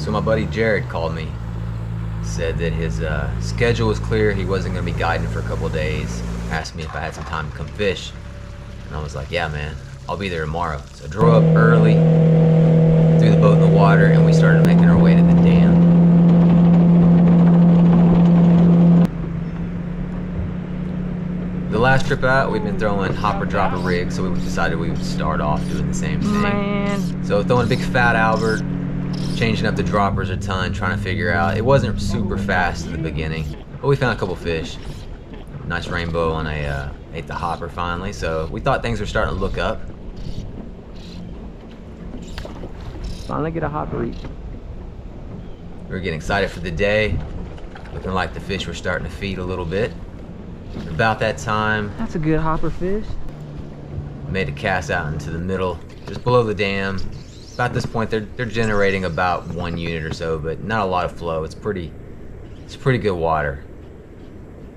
So my buddy Jarrod called me, said that his schedule was clear, he wasn't going to be guiding for a couple of days, asked me if I had some time to come fish, and I was like, yeah man, I'll be there tomorrow. So I drove up early, threw the boat in the water, and we started making our way to the dam. The last trip out, we've been throwing hopper dropper rigs, so we decided we would start off doing the same thing. Man. So throwing a big fat Albert, changing up the droppers a ton, trying to figure out. It wasn't super fast at the beginning, but we found a couple fish. Nice rainbow, and I ate the hopper finally, so we thought things were starting to look up. Finally get a hopper eat. We were getting excited for the day, looking like the fish were starting to feed a little bit. About that time, That's a good hopper fish. made a cast out into the middle, just below the dam. About this point, they're generating about 1 unit or so, but not a lot of flow. It's pretty good water.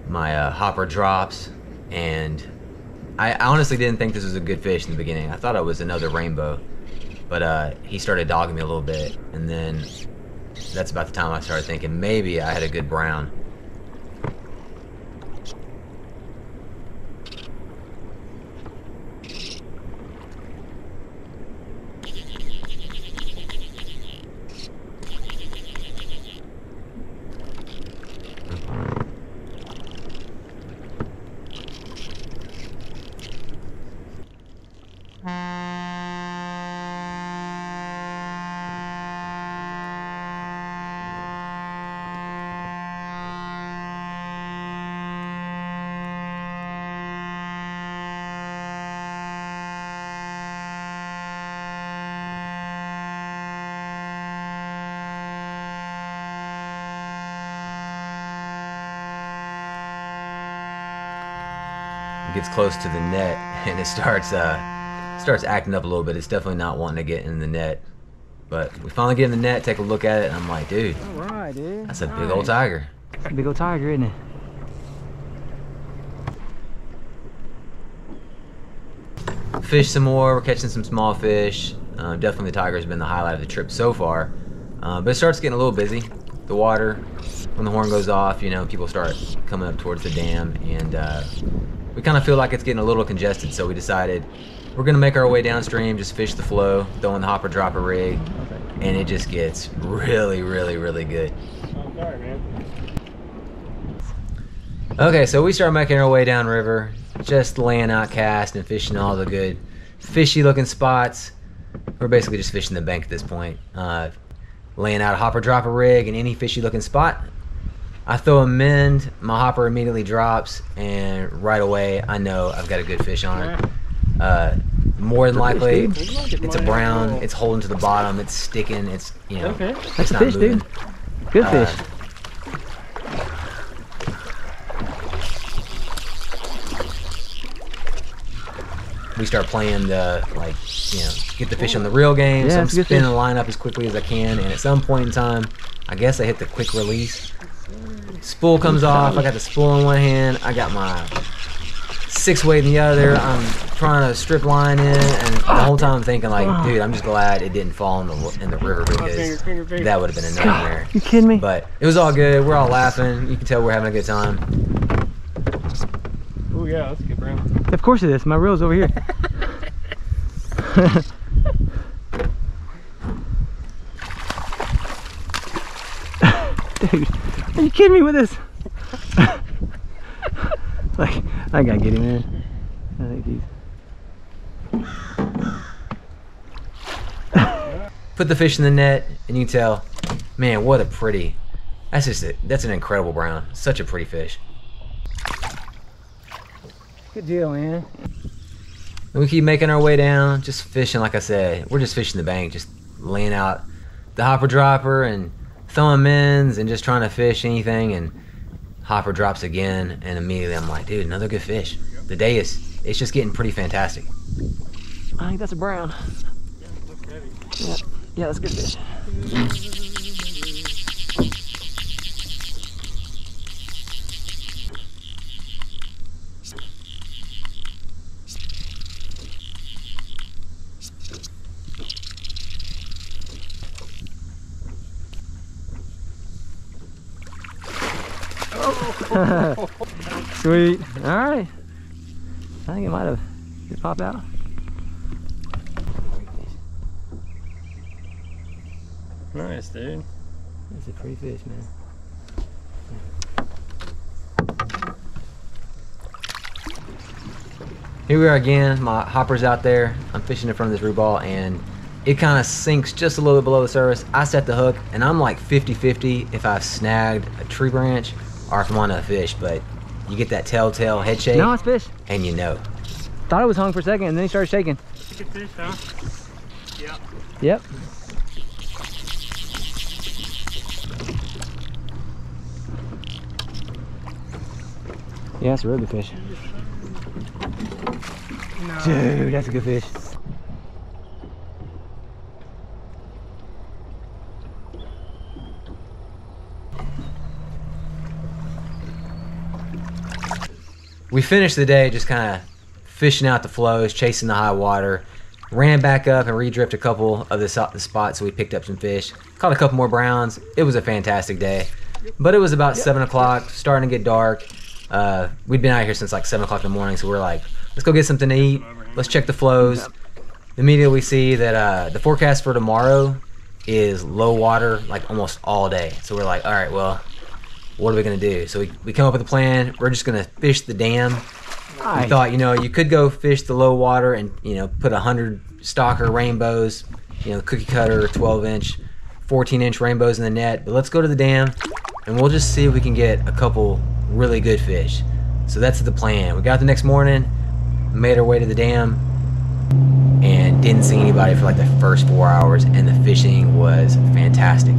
My hopper drops, and I honestly didn't think this was a good fish in the beginning. I thought it was another rainbow, but he started dogging me a little bit, and then that's about the time I started thinking maybe I had a good brown. Gets close to the net and it starts acting up a little bit. It's definitely not wanting to get in the net, but we finally get in the net, take a look at it, and I'm like, dude, All right, dude. that's a big old tiger. That's a big old tiger, isn't it? Fish some more. We're catching some small fish. Definitely the tiger's been the highlight of the trip so far, but it starts getting a little busy. The water, when the horn goes off, you know, people start coming up towards the dam, and we kind of feel like it's getting a little congested, so we decided we're gonna make our way downstream, just fish the flow, throw in the hopper dropper rig, and it just gets really, really, really good. I'm sorry, man. Okay, so we start making our way downriver, just laying out cast and fishing all the good fishy looking spots. We're basically just fishing the bank at this point. Laying out a hopper dropper rig in any fishy looking spot. I throw a mend, my hopper immediately drops, and right away I know I've got a good fish on it. More than likely, it's a brown, it's holding to the bottom, it's sticking, it's, you know, Okay. it's That's a not fish, moving. dude. Good fish. We start playing the, like, you know, get the fish on the reel game. Yeah, So I'm it's a good spinning fish. the line up as quickly as I can, and at some point in time, I guess I hit the quick release. Spool comes off. I got the spool in one hand. I got my 6-weight in the other. I'm trying to strip line in, and the whole time I'm thinking, like, dude, I'm just glad it didn't fall in the river, because Finger. that would have been a nightmare. You kidding me? But it was all good. We're all laughing. You can tell we're having a good time. Oh yeah, that's a good brown. Of course it is. My reel's over here. Dude, are you kidding me with this? Like, I gotta get him in. I think he's. Put the fish in the net, and you can tell, man, what a pretty. That's just it. That's an incredible brown. Such a pretty fish. Good deal, man. And we keep making our way down, just fishing. Like I said, we're just fishing the bank, just laying out the hopper dropper and throwing mins and just trying to fish anything. And hopper drops again, and immediately I'm like, dude, another good fish. The day it's just getting pretty fantastic. I think that's a brown. Looks heavy. Yeah, that's a good fish. Sweet. All right. I think it might have. Did it pop out? Nice, dude. That's a pretty fish, man. Here we are again. My hopper's out there. I'm fishing in front of this root ball, and it kind of sinks just a little bit below the surface. I set the hook, and I'm like 50-50 if I've snagged a tree branch or if I'm on a fish, but you get that telltale head shake, No, it's fish. and you know. Thought it was hung for a second, and then he started shaking. Good fish, huh? Yeah. Yep. Yeah, that's a really good fish. No. Dude, that's a good fish. We finished the day just kind of fishing out the flows, chasing the high water. Ran back up and redrift a couple of the spots, so we picked up some fish. Caught a couple more browns. It was a fantastic day. But it was about 7 o'clock, starting to get dark. We'd been out here since like 7 o'clock in the morning, so we're like, let's go get something to eat. Let's check the flows. Immediately we see that the forecast for tomorrow is low water like almost all day. So we're like, all right, well, what are we gonna do? So we come up with a plan. We're just gonna fish the dam. Nice. We thought, you know, you could go fish the low water and, you know, put 100 stalker rainbows, you know, cookie cutter, 12-inch, 14-inch rainbows in the net. But let's go to the dam and we'll just see if we can get a couple really good fish. So that's the plan. We got the next morning, made our way to the dam, and didn't see anybody for like the first 4 hours, and the fishing was fantastic.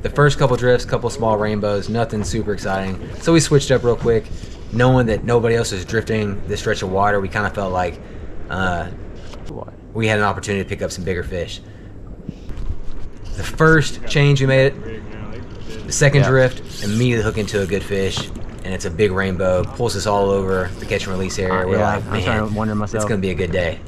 The first couple drifts, couple small rainbows, nothing super exciting. So we switched up real quick. Knowing that nobody else was drifting this stretch of water, we kind of felt like we had an opportunity to pick up some bigger fish. The first change we made it, the second drift, immediately hook into a good fish, and it's a big rainbow, pulls us all over the catch and release area. We're like, I'm starting to wonder man, myself. it's gonna be a good day.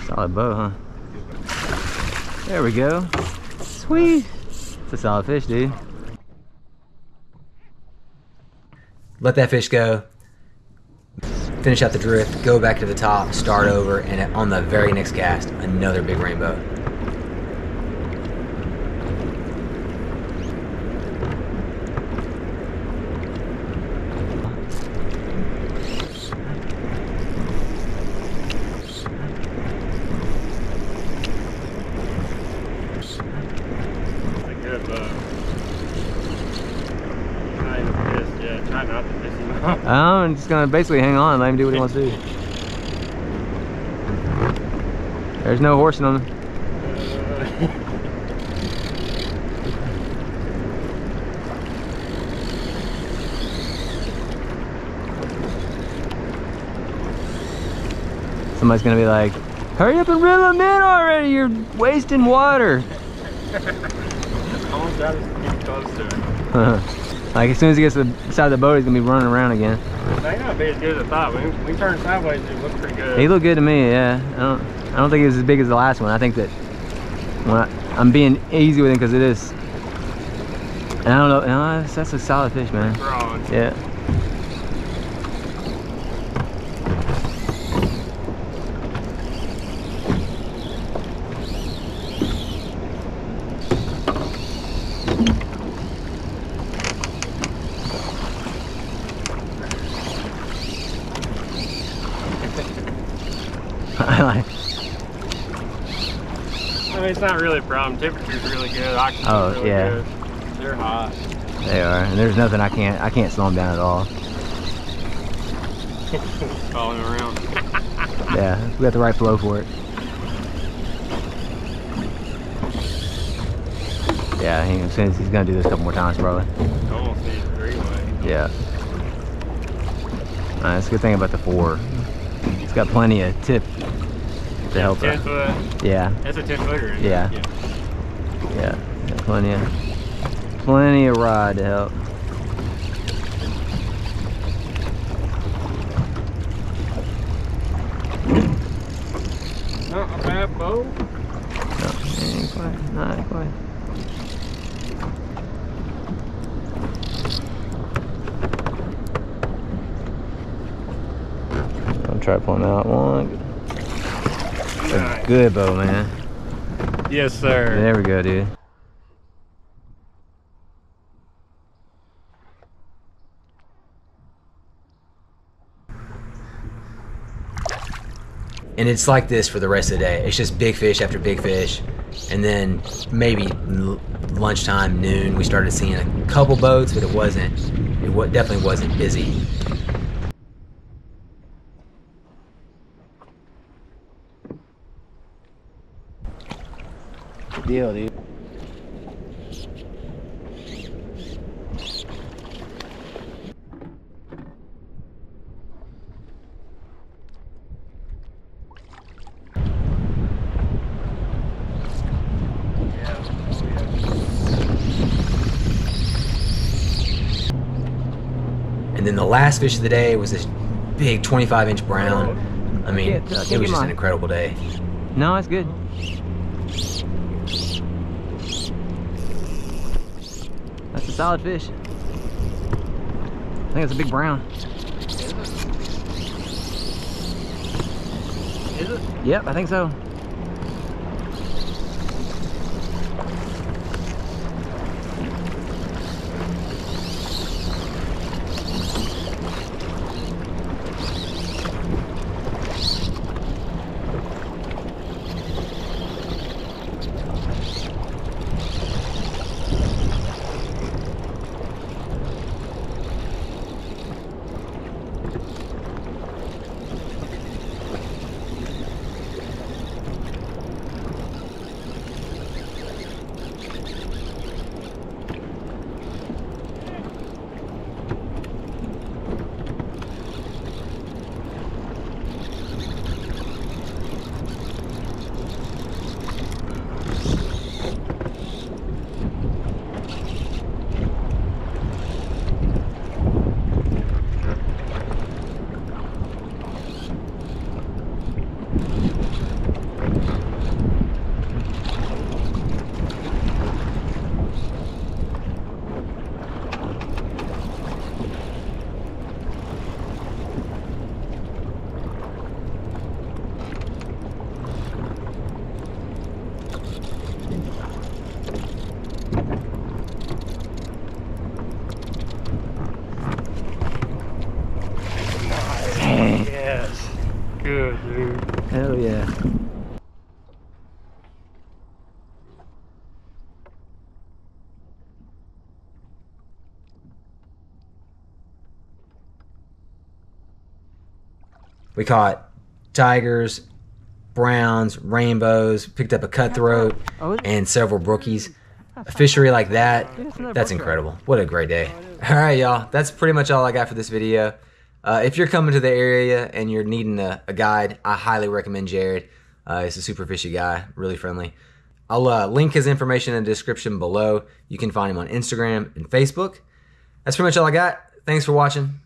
Solid bow, huh? There we go. Sweet. It's a solid fish, dude. Let that fish go. Finish out the drift, go back to the top, start over, and on the very next cast, another big rainbow. I'm just gonna basically hang on and let him do what he wants to do. There's no horsing on him. Somebody's gonna be like, hurry up and reel him in already, you're wasting water. Almost got us getting close to it. Like as soon as he gets to the side of the boat, he's gonna be running around again. They not be as good as I thought. When we turned sideways, it looked pretty good. He looked good to me, yeah. I don't think he was as big as the last one. I think that when I'm being easy with him because it is. And I don't know. No, that's a solid fish, man. Broad. Yeah. I mean, it's not really a problem. Temperature's really good. Oxygen's really good. They're hot. They are, and there's nothing I can't slow them down at all. Falling around. Yeah, we got the right flow for it. Yeah, he's gonna do this a couple more times probably. Almost need a 3-way. Yeah. That's a good thing about the 4. It's got plenty of tip to help 10 her. foot. Yeah. That's a 10-footer. Yeah. Yeah. Plenty of rod to help. Not a bad bow. No, ain't quite. Not quite. I'll try pulling out one. Nice. Good bow, man. Yes, sir. There we go, dude. And it's like this for the rest of the day. It's just big fish after big fish. And then maybe lunchtime, noon, we started seeing a couple boats, but it definitely wasn't busy. Good deal, dude. And then the last fish of the day was this big 25-inch brown. I mean, it was just an incredible day. No, it's good. That's a solid fish. I think it's a big brown. Is it? Yep, I think so. Yes. Good, dude. Hell yeah. We caught tigers, browns, rainbows, picked up a cutthroat, and several brookies. A fishery like that, that's incredible. What a great day. All right, y'all. That's pretty much all I got for this video. If you're coming to the area and you're needing a guide, I highly recommend Jarrod. He's a super fishy guy, really friendly. I'll link his information in the description below. You can find him on Instagram and Facebook. That's pretty much all I got. Thanks for watching.